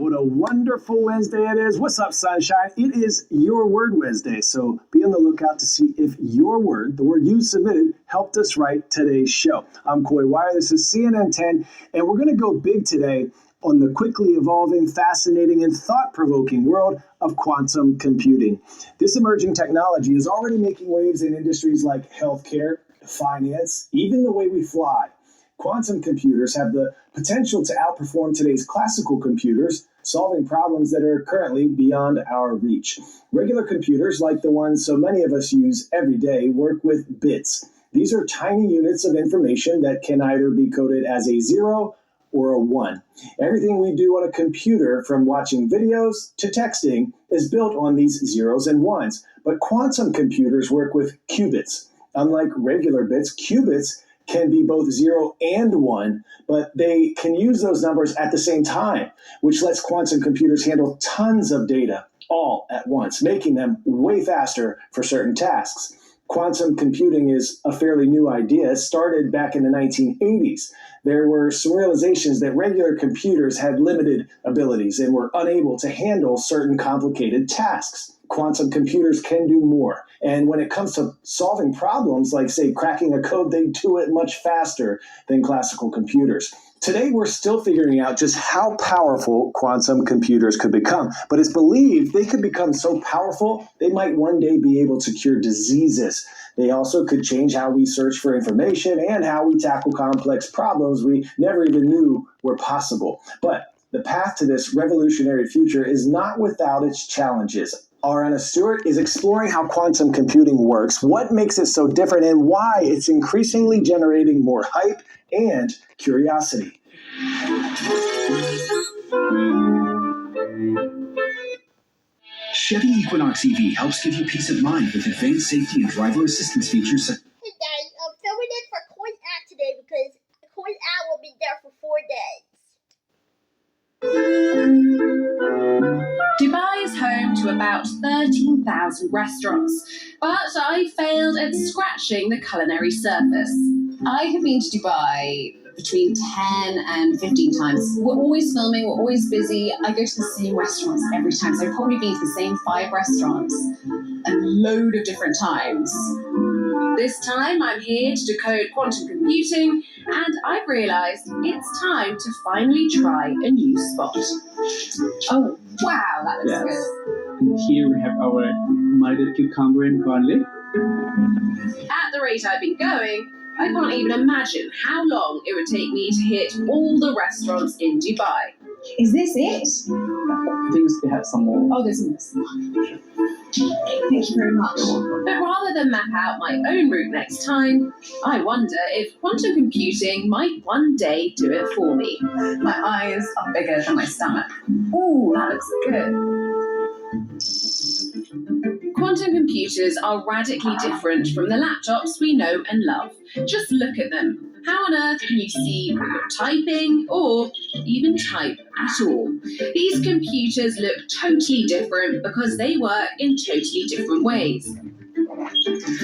what a wonderful Wednesday it is. What's up, sunshine? It is Your Word Wednesday, so be on the lookout to see if your word, the word you submitted, helped us write today's show. I'm Coy Wire, this is CNN 10, and we're going to go big today on the quickly evolving, fascinating, and thought-provoking world of quantum computing. This emerging technology is already making waves in industries like healthcare, finance, even the way we fly. Quantum computers have the potential to outperform today's classical computers, solving problems that are currently beyond our reach. Regular computers, like the ones so many of us use every day, work with bits. These are tiny units of information that can either be coded as a 0 or a 1. Everything we do on a computer, from watching videos to texting, is built on these zeros and ones. But quantum computers work with qubits. Unlike regular bits, qubits can be both 0 and 1, but they can use those numbers at the same time, which lets quantum computers handle tons of data all at once, making them way faster for certain tasks. Quantum computing is a fairly new idea. It started back in the 1980s. There were some realizations that regular computers had limited abilities and were unable to handle certain complicated tasks. Quantum computers can do more. And when it comes to solving problems, like, say, cracking a code, they do it much faster than classical computers. Today, we're still figuring out just how powerful quantum computers could become. But it's believed they could become so powerful, they might one day be able to cure diseases. They also could change how we search for information and how we tackle complex problems we never even knew were possible. But the path to this revolutionary future is not without its challenges. Ariana Stewart is exploring how quantum computing works, what makes it so different, and why it's increasingly generating more hype and curiosity. Chevy Equinox EV helps give you peace of mind with advanced safety and driver assistance features. Hey guys, I'm filming it for Coin Ad today because Coin Ad will be there for 4 days. Dubai is home to about 13,000 restaurants, but I failed at scratching the culinary surface. I have been to Dubai between 10 and 15 times. We're always filming, we're always busy. I go to the same restaurants every time, so I've probably been to the same 5 restaurants a load of different times. This time I'm here to decode quantum computing, and I've realised it's time to finally try a new spot. Oh, wow, that looks good. And here we have our mitered cucumber and garlic. At the rate I've been going, I can't even imagine how long it would take me to hit all the restaurants in Dubai. Is this it? I think they have some more. Oh, there's more. Thank you very much. But rather than map out my own route next time, I wonder if quantum computing might one day do it for me. My eyes are bigger than my stomach. Ooh, that looks good. Quantum computers are radically different from the laptops we know and love. Just look at them. How on earth can you see what you're typing or even type at all? These computers look totally different because they work in totally different ways.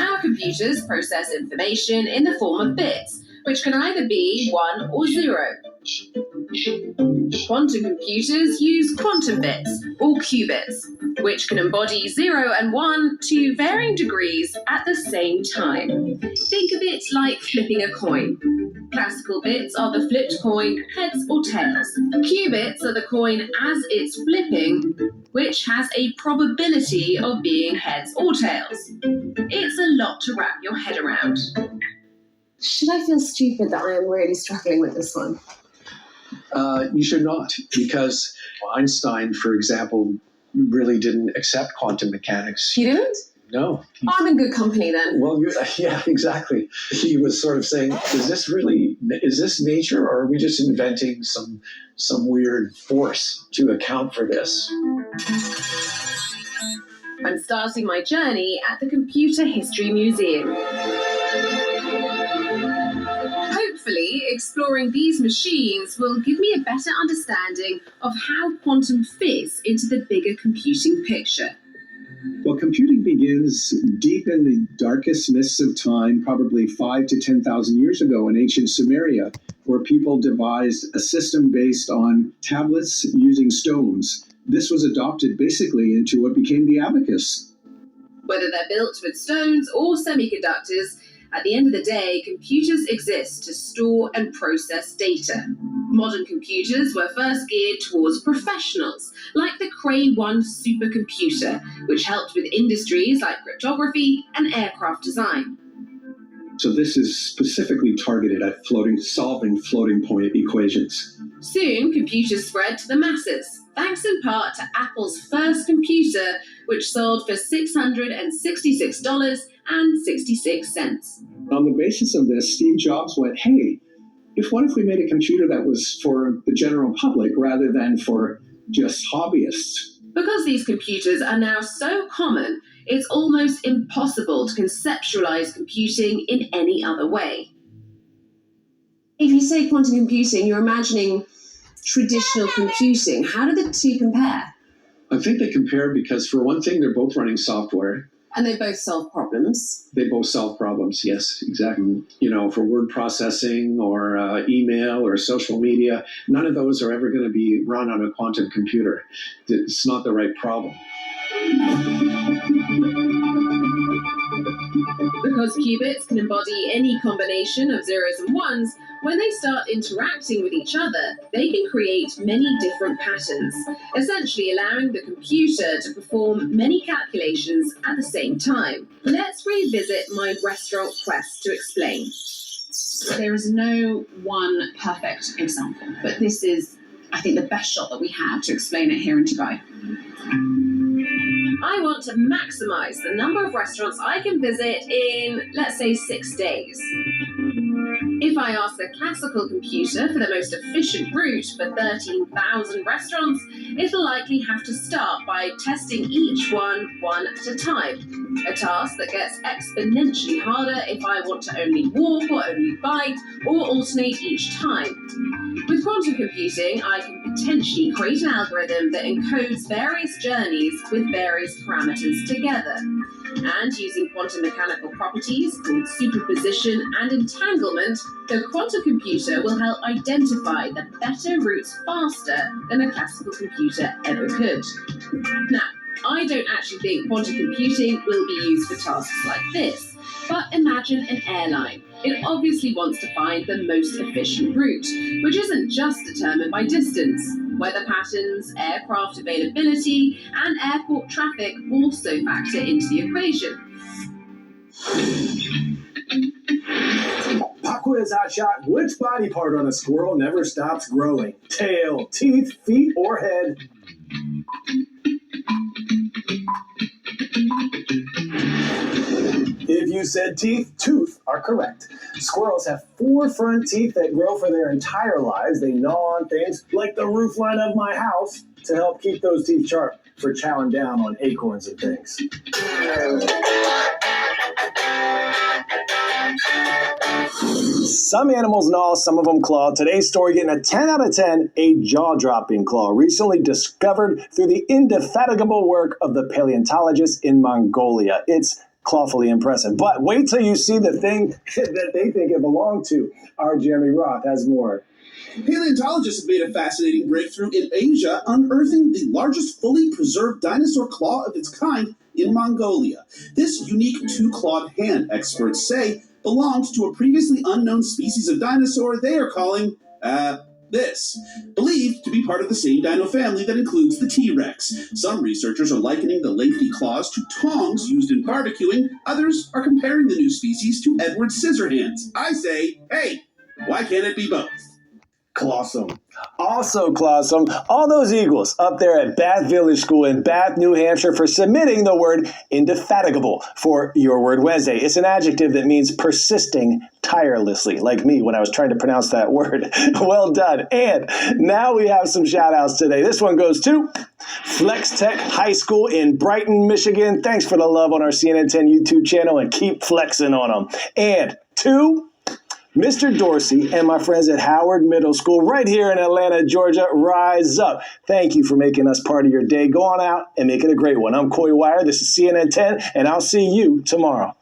Our computers process information in the form of bits, which can either be 1 or 0. Quantum computers use quantum bits, or qubits, which can embody 0 and 1 to varying degrees at the same time. Think of it like flipping a coin. Classical bits are the flipped coin, heads or tails. Qubits are the coin as it's flipping, which has a probability of being heads or tails. It's a lot to wrap your head around. Should I feel stupid that I am really struggling with this one? You should not, because Einstein, for example, really didn't accept quantum mechanics. You didn't? No. I'm in good company then. Well, yeah, exactly. He was sort of saying, is this nature, or are we just inventing some weird force to account for this? I'm starting my journey at the Computer History Museum. Hopefully, exploring these machines will give me a better understanding of how quantum fits into the bigger computing picture. Well, computing begins deep in the darkest mists of time, probably 5 to 10,000 years ago in ancient Sumeria, where people devised a system based on tablets using stones. This was adopted basically into what became the abacus. Whether they're built with stones or semiconductors, at the end of the day, computers exist to store and process data. Modern computers were first geared towards professionals, like the Cray 1 supercomputer, which helped with industries like cryptography and aircraft design. So this is specifically targeted at solving floating point equations. Soon, computers spread to the masses, thanks in part to Apple's first computer, which sold for $666.66. On the basis of this, Steve Jobs went, hey, what if we made a computer that was for the general public rather than for just hobbyists? Because these computers are now so common, it's almost impossible to conceptualize computing in any other way. If you say quantum computing, you're imagining traditional computing. How do the two compare? I think they compare because, for one thing, they're both running software. And they both solve problems. They both solve problems, yes, exactly. For word processing or email or social media, none of those are ever going to be run on a quantum computer. It's not the right problem. Because qubits can embody any combination of zeros and ones, when they start interacting with each other, they can create many different patterns, essentially allowing the computer to perform many calculations at the same time. Let's revisit my restaurant quest to explain. There is no one perfect example, but this is, I think, the best shot that we have to explain it here in Dubai. I want to maximize the number of restaurants I can visit in, let's say, 6 days. If I ask a classical computer for the most efficient route for 13,000 restaurants, it'll likely have to start by testing each one at a time. A task that gets exponentially harder if I want to only walk or only bite or alternate each time. With quantum computing, I can potentially create an algorithm that encodes various journeys with various parameters together. And using quantum mechanical properties called superposition and entanglement, the quantum computer will help identify the better routes faster than a classical computer ever could. Now, I don't actually think quantum computing will be used for tasks like this, but imagine an airline. It obviously wants to find the most efficient route, which isn't just determined by distance. Weather patterns, aircraft availability, and airport traffic also factor into the equation. Pop quiz hotshot. Which body part on a squirrel never stops growing? Tail, teeth, feet, or head? If you said teeth, tooth are correct. Squirrels have 4 front teeth that grow for their entire lives. They gnaw on things like the roofline of my house to help keep those teeth sharp for chowing down on acorns and things. Some animals gnaw, some of them claw. Today's story getting a 10 out of 10, a jaw-dropping claw, recently discovered through the indefatigable work of the paleontologists in Mongolia. It's clawfully impressive. But wait till you see the thing that they think it belonged to. Our Jeremy Roth has more. Paleontologists have made a fascinating breakthrough in Asia, unearthing the largest fully preserved dinosaur claw of its kind in Mongolia. This unique 2-clawed hand, experts say, belonged to a previously unknown species of dinosaur they are calling, this. Believed to be part of the same dino family that includes the T-Rex. Some researchers are likening the lengthy claws to tongs used in barbecuing. Others are comparing the new species to Edward Scissorhands. I say, hey, why can't it be both? Clawsome. Also clawsome, all those Eagles up there at Bath Village School in Bath, New Hampshire for submitting the word indefatigable for Your Word Wednesday. It's an adjective that means persisting tirelessly, like me when I was trying to pronounce that word. Well done. And now we have some shout outs today. This one goes to Flex Tech High School in Brighton, Michigan. Thanks for the love on our CNN 10 YouTube channel and keep flexing on them. And to Mr. Dorsey and my friends at Howard Middle School right here in Atlanta, Georgia, rise up. Thank you for making us part of your day. Go on out and make it a great one. I'm Coy Wire. This is CNN 10, and I'll see you tomorrow.